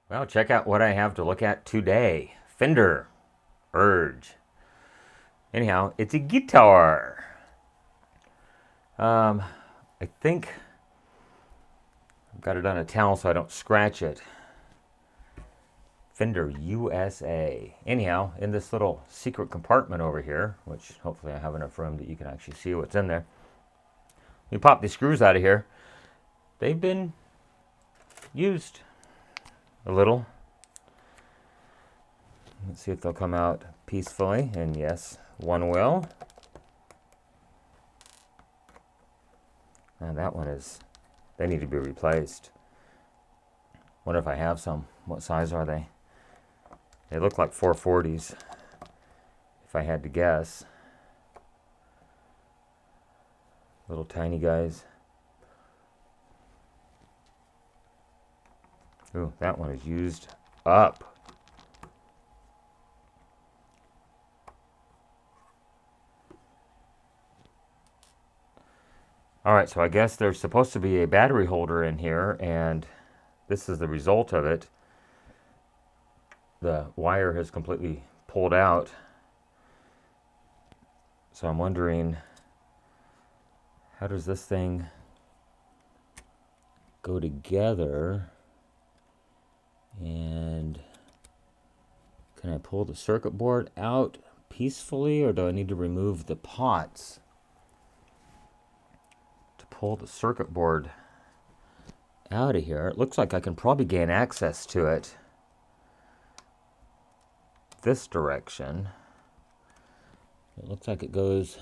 Well, check out what I have to look at today. Fender URGE. Anyhow, it's a guitar. I think I've got it on a towel so I don't scratch it. Fender USA. Anyhow, in this little secret compartment over here, which hopefully I have enough room that you can actually see what's in there. We pop these screws out of here. They've been used a little. Let's see if they'll come out peacefully. And yes, one will. And that one is, they need to be replaced. Wonder if I have some. What size are they? They look like 440s, if I had to guess. Little tiny guys. Ooh, that one is used up. Alright, so I guess there's supposed to be a battery holder in here, and this is the result of it. The wire has completely pulled out. So I'm wondering, how does this thing go together? And can I pull the circuit board out peacefully, or do I need to remove the pots to pull the circuit board out of here? It looks like I can probably gain access to it this direction. It looks like it goes,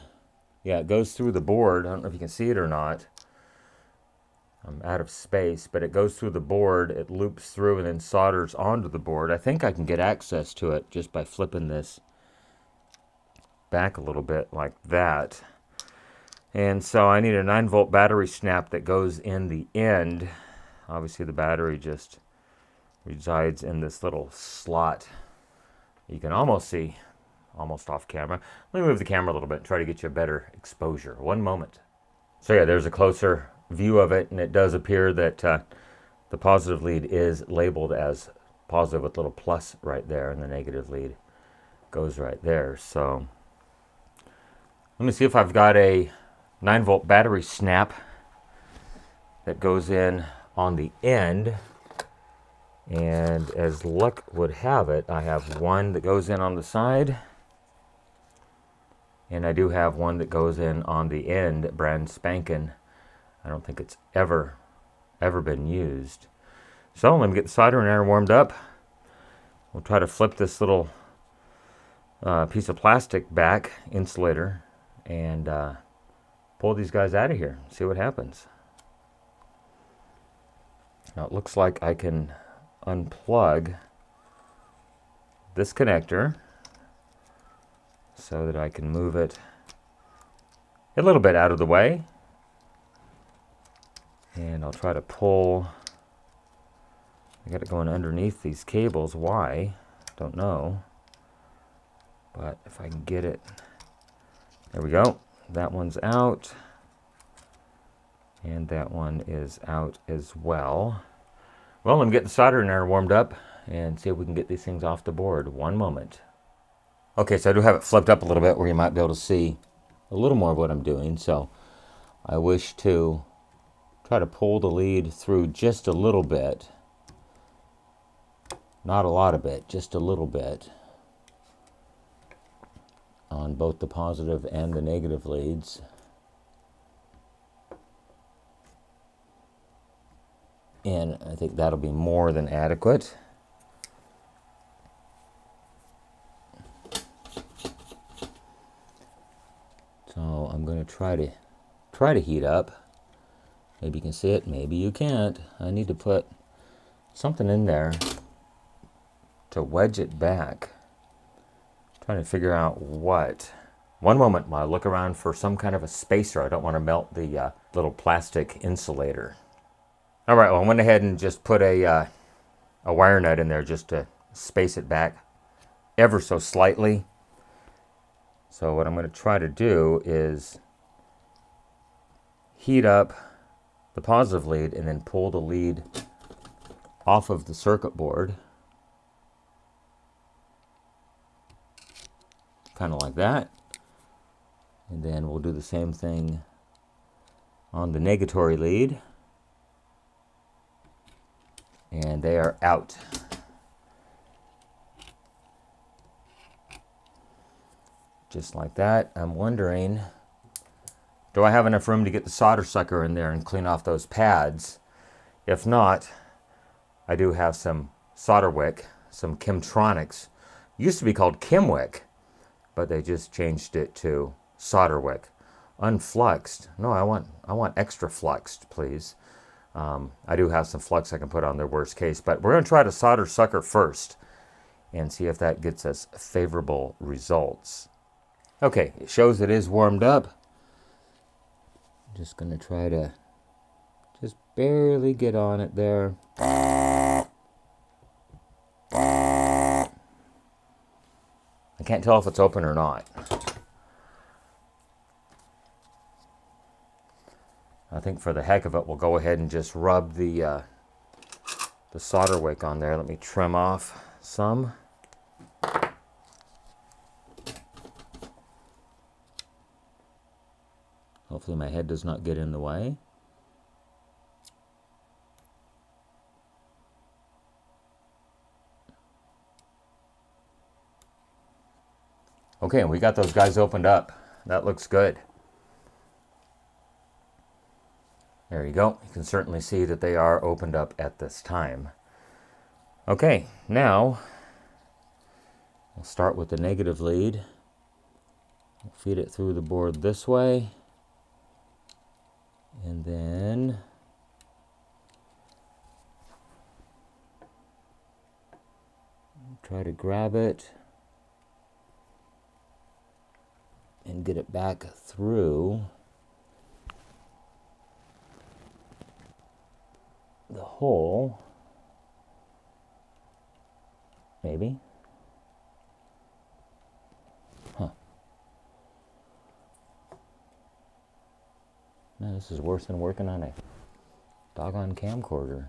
yeah, it goes through the board. I don't know if you can see it or not. I'm out of space, but it goes through the board, it loops through and then solders onto the board. I think I can get access to it just by flipping this back a little bit like that. And so I need a 9-volt battery snap that goes in the end. Obviously the battery just resides in this little slot. You can almost see, almost off camera. Let me move the camera a little bit and try to get you a better exposure. One moment. So yeah, there's a closer view of it, and it does appear that the positive lead is labeled as positive with a little plus right there, and the negative lead goes right there. So let me see if I've got a 9-volt battery snap that goes in on the end. And as luck would have it, I have one that goes in on the side, and I do have one that goes in on the end, brand spanking. I don't think it's ever been used. So let me get the soldering iron warmed up. We'll try to flip this little piece of plastic back, insulator, and pull these guys out of here. See what happens. Now it looks like I can unplug this connector so that I can move it a little bit out of the way. And I'll try to pull. I got it going underneath these cables. Why? Don't know. But if I can get it. There we go. That one's out. And that one is out as well. Well, let me get the soldering iron warmed up and see if we can get these things off the board. One moment. Okay, so I do have it flipped up a little bit where you might be able to see a little more of what I'm doing. So I wish to try to pull the lead through just a little bit. Not a lot of it, just a little bit. On both the positive and the negative leads. And I think that'll be more than adequate. So I'm going to try to heat up. Maybe you can see it, maybe you can't. I need to put something in there to wedge it back. Trying to figure out what. One moment while I look around for some kind of a spacer. I don't want to melt the little plastic insulator. All right, well, I went ahead and just put a wire nut in there just to space it back ever so slightly. So what I'm going to try to do is heat up the positive lead and then pull the lead off of the circuit board. Kind of like that. And then we'll do the same thing on the negatory lead. And they are out. Just like that. I'm wondering, do I have enough room to get the solder sucker in there and clean off those pads? If not, I do have some solder wick, some Chemtronics. Used to be called Chemwick, but they just changed it to solder wick. Unfluxed. No, I want extra fluxed, please. I do have some flux I can put on their worst case, but we're going to try the solder sucker first and see if that gets us favorable results. Okay, it shows it is warmed up. I'm just going to try to just barely get on it there. I can't tell if it's open or not. I think for the heck of it, we'll go ahead and just rub the solder wick on there. Let me trim off some. Hopefully my head does not get in the way. Okay, and we got those guys opened up. That looks good. There you go. You can certainly see that they are opened up at this time. Okay, now we'll start with the negative lead. We'll feed it through the board this way. And then try to grab it and get it back through the hole, maybe. Huh. Man, this is worse than working on a doggone camcorder.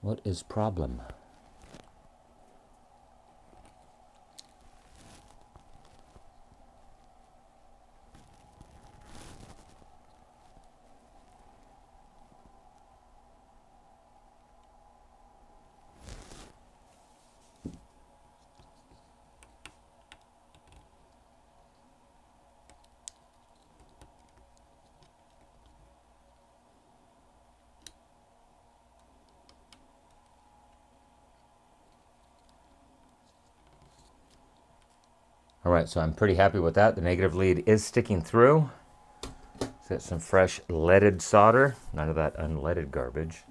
What is problem? All right, so I'm pretty happy with that. The negative lead is sticking through. Got some fresh leaded solder, none of that unleaded garbage.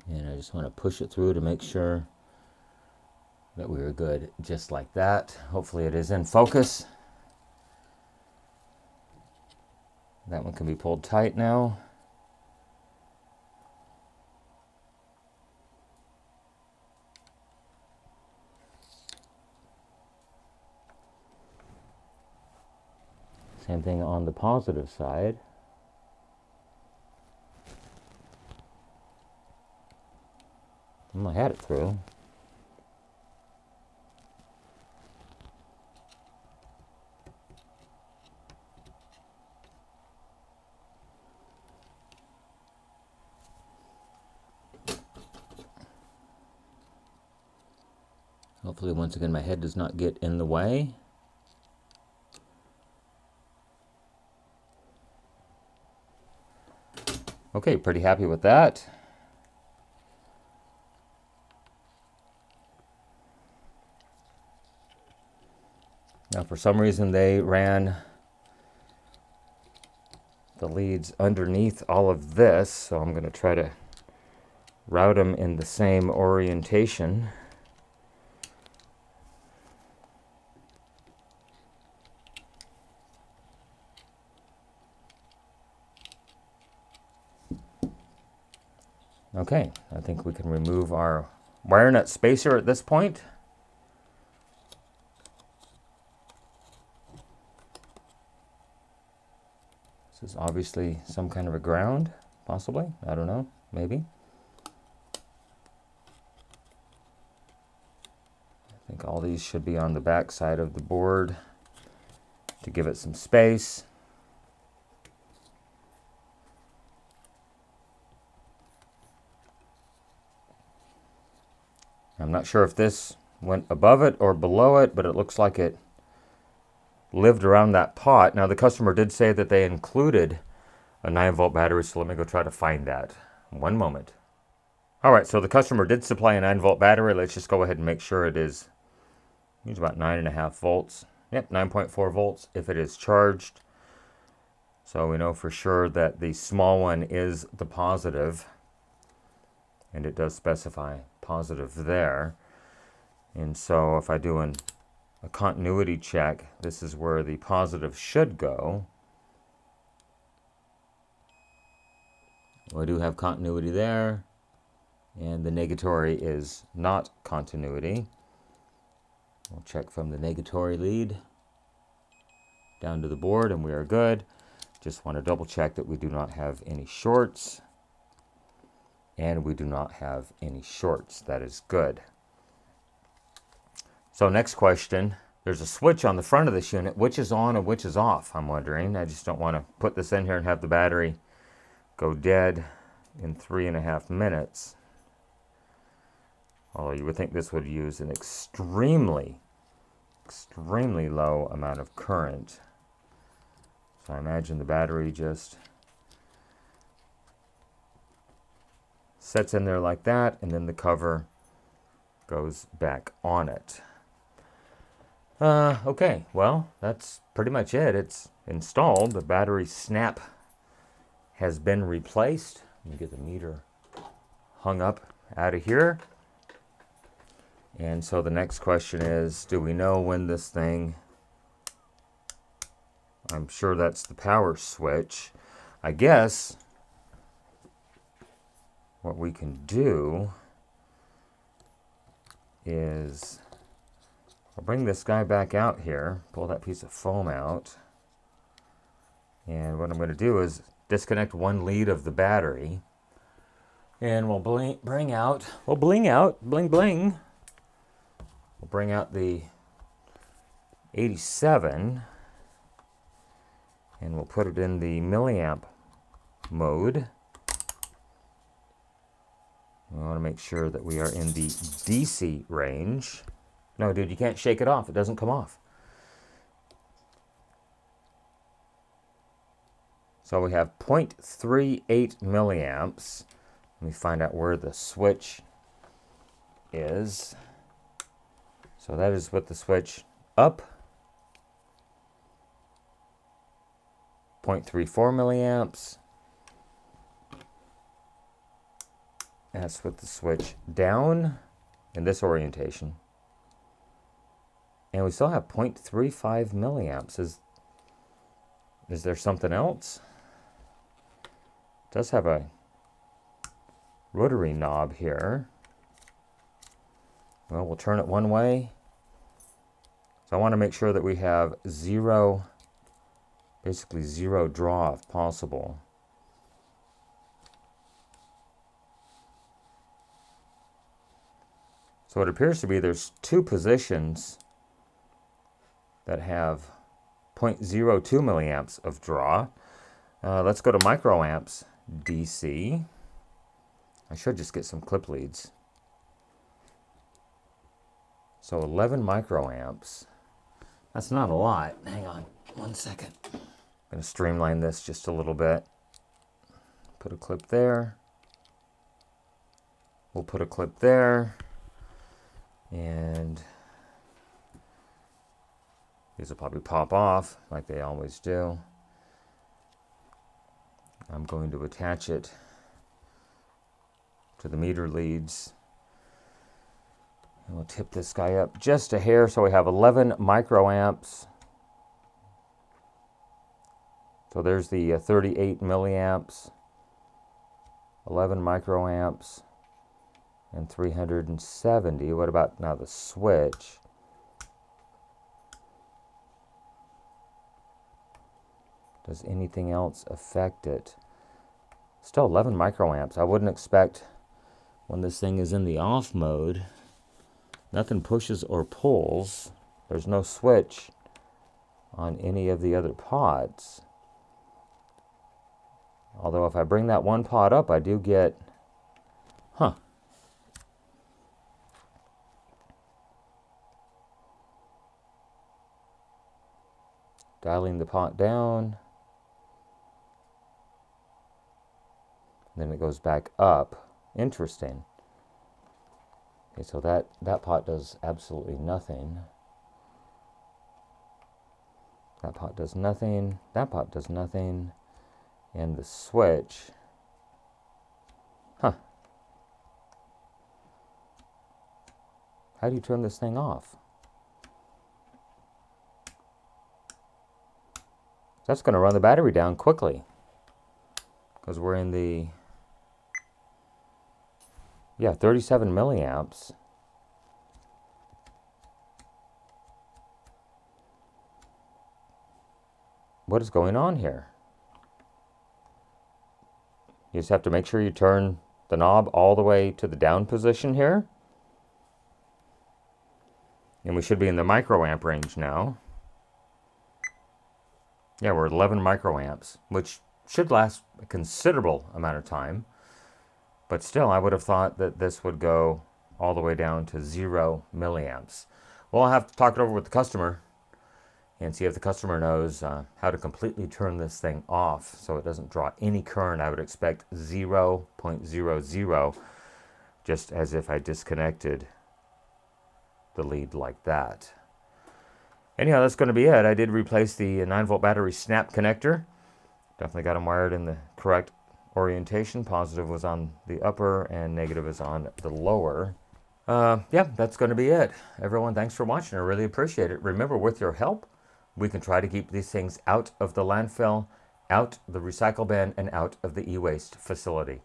And I just want to push it through to make sure that we are good, just like that. Hopefully it is in focus. That one can be pulled tight now. Same thing on the positive side. I had it through. Hopefully, once again, my head does not get in the way. Okay, pretty happy with that. Now, for some reason, they ran the leads underneath all of this, so I'm going to try to route them in the same orientation. Okay, I think we can remove our wire nut spacer at this point. This is obviously some kind of a ground, possibly. I don't know, maybe. I think all these should be on the back side of the board to give it some space. I'm not sure if this went above it or below it, but it looks like it lived around that pot. Now, the customer did say that they included a 9-volt battery, so let me go try to find that. One moment. All right, so the customer did supply a 9-volt battery. Let's just go ahead and make sure it is, it's about 9.5 volts. Yep, 9.4 volts if it is charged. So we know for sure that the small one is the positive, and it does specify positive there. And so if I do a continuity check, this is where the positive should go. We do have continuity there, and the negatory is not continuity. We'll check from the negatory lead down to the board, and we are good. Just want to double check that we do not have any shorts, and we do not have any shorts. That is good. So next question, there's a switch on the front of this unit. Which is on and which is off, I'm wondering. I just don't want to put this in here and have the battery go dead in 3.5 minutes. Although you would think this would use an extremely low amount of current. So I imagine the battery just sets in there like that, and then the cover goes back on it. Okay, well, that's pretty much it. It's installed. The battery snap has been replaced. Let me get the meter hung up out of here. And so the next question is, do we know when this thing, I'm sure that's the power switch. I guess what we can do is, I'll bring this guy back out here, pull that piece of foam out, and what I'm going to do is disconnect one lead of the battery, and we'll bling out the 87, and we'll put it in the milliamp mode. We want to make sure that we are in the DC range. No, dude, you can't shake it off. It doesn't come off. So we have 0.38 milliamps. Let me find out where the switch is. So that is with the switch up. 0.34 milliamps. That's with the switch down in this orientation. And we still have 0.35 milliamps. Is there something else? It does have a rotary knob here. Well, we'll turn it one way. So I want to make sure that we have zero, basically zero draw if possible. So it appears to be there's two positions that have 0.02 milliamps of draw. Let's go to microamps DC. I should just get some clip leads. So 11 microamps. That's not a lot. Hang on one second. I'm going to streamline this just a little bit. Put a clip there. We'll put a clip there. And these will probably pop off like they always do. I'm going to attach it to the meter leads. And we'll tip this guy up just a hair, so we have 11 microamps. So there's the 38 milliamps. 11 microamps and 370. What about now the switch? Does anything else affect it? Still 11 microamps. I wouldn't expect when this thing is in the off mode, nothing pushes or pulls. There's no switch on any of the other pods. Although if I bring that one pod up, I do get, dialing the pot down. Then it goes back up. Interesting. Okay, so that pot does absolutely nothing. That pot does nothing. That pot does nothing. And the switch. How do you turn this thing off? That's going to run the battery down quickly, because we're in the 37 milliamps. What is going on here? You just have to make sure you turn the knob all the way to the down position here. And we should be in the microamp range now. Yeah, we're at 11 microamps, which should last a considerable amount of time. But still, I would have thought that this would go all the way down to 0 milliamps. Well, I'll have to talk it over with the customer and see if the customer knows how to completely turn this thing off so it doesn't draw any current. I would expect 0.00, just as if I disconnected the lead like that. Anyhow, that's going to be it. I did replace the 9-volt battery snap connector. Definitely got them wired in the correct orientation. Positive was on the upper and negative is on the lower. Yeah, that's going to be it. Everyone, thanks for watching. I really appreciate it. Remember, with your help, we can try to keep these things out of the landfill, out the recycle bin, and out of the e-waste facility.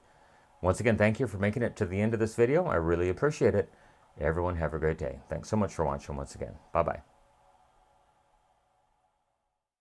Once again, thank you for making it to the end of this video. I really appreciate it. Everyone have a great day. Thanks so much for watching once again. Bye-bye.